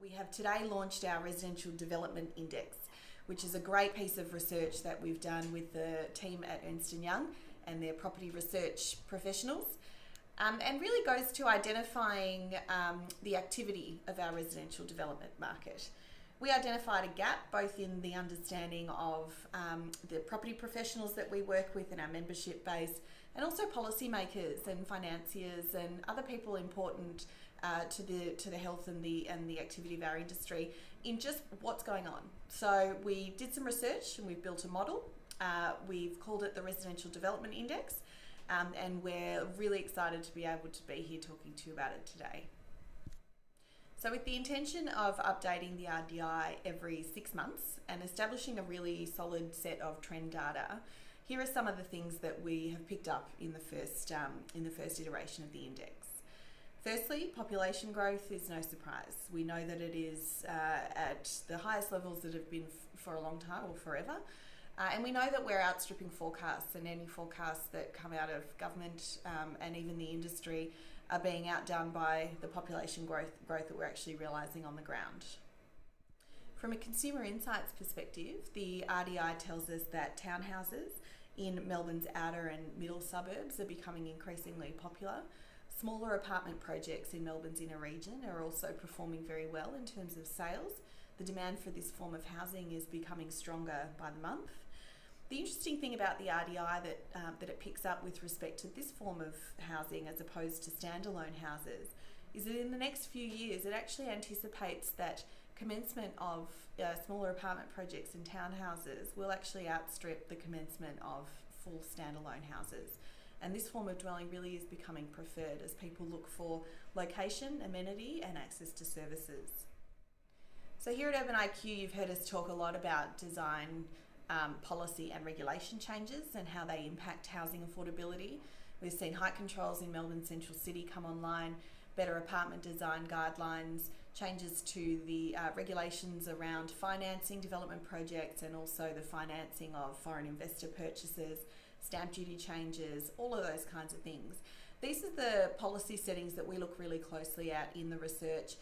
We have today launched our Residential Development Index, which is a great piece of research that we've done with the team at Ernst & Young and their property research professionals, and really goes to identifying the activity of our residential development market. We identified a gap both in the understanding of the property professionals that we work with in our membership base, and also policymakers and financiers and other people important to the health and the activity of our industry in just what's going on. So we did some research and we've built a model. We've called it the Residential Development Index, and we're really excited to be able to be here talking to you about it today. So with the intention of updating the RDI every 6 months and establishing a really solid set of trend data, here are some of the things that we have picked up in the first iteration of the index. Firstly, population growth is no surprise. We know that it is at the highest levels that have been for a long time or forever. And we know that we're outstripping forecasts, and any forecasts that come out of government and even the industry are being outdone by the population growth that we're actually realising on the ground. From a consumer insights perspective, the RDI tells us that townhouses in Melbourne's outer and middle suburbs are becoming increasingly popular. Smaller apartment projects in Melbourne's inner region are also performing very well in terms of sales. The demand for this form of housing is becoming stronger by the month. The interesting thing about the RDI that it picks up with respect to this form of housing as opposed to standalone houses is that in the next few years it actually anticipates that commencement of smaller apartment projects and townhouses will actually outstrip the commencement of full standalone houses. And this form of dwelling really is becoming preferred as people look for location, amenity and access to services. So here at Urban IQ, you've heard us talk a lot about design, policy and regulation changes and how they impact housing affordability. We've seen height controls in Melbourne Central City come online, better apartment design guidelines, changes to the regulations around financing development projects and also the financing of foreign investor purchases, stamp duty changes, all of those kinds of things. These are the policy settings that we look really closely at in the research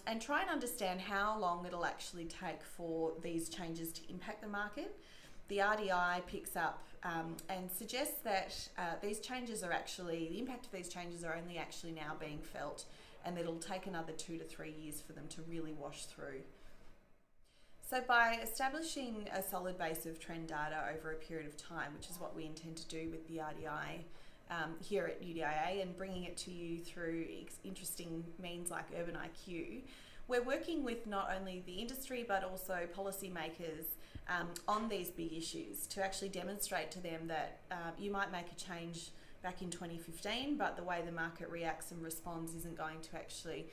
and try and understand how long it'll actually take for these changes to impact the market. The RDI picks up and suggests that these changes are actually, the impact of these changes are only actually now being felt, and that it'll take another 2 to 3 years for them to really wash through. So by establishing a solid base of trend data over a period of time, which is what we intend to do with the RDI here at UDIA, and bringing it to you through interesting means like Urban IQ, we're working with not only the industry but also policymakers on these big issues to actually demonstrate to them that you might make a change back in 2015, but the way the market reacts and responds isn't going to actually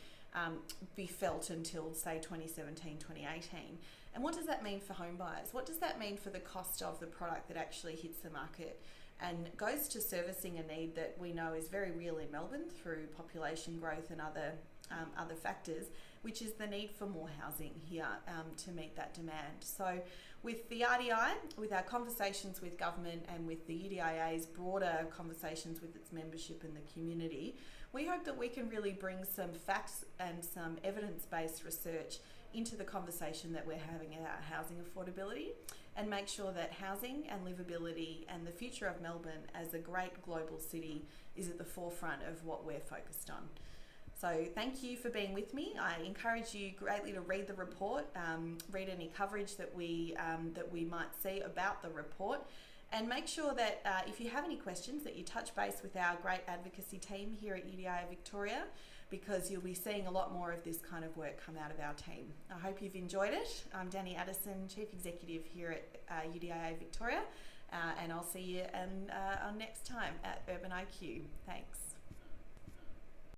be felt until, say, 2017, 2018. And what does that mean for home buyers? What does that mean for the cost of the product that actually hits the market and goes to servicing a need that we know is very real in Melbourne through population growth and other factors, which is the need for more housing here to meet that demand. So with the RDI, with our conversations with government and with the UDIA's broader conversations with its membership and the community, we hope that we can really bring some facts and some evidence-based research into the conversation that we're having about housing affordability, and make sure that housing and livability and the future of Melbourne as a great global city is at the forefront of what we're focused on. So thank you for being with me. I encourage you greatly to read the report, read any coverage that we might see about the report, and make sure that if you have any questions that you touch base with our great advocacy team here at UDIA Victoria, because you'll be seeing a lot more of this kind of work come out of our team. I hope you've enjoyed it. I'm Danny Addison, Chief Executive here at UDIA Victoria, and I'll see you on next time at Urban IQ. Thanks.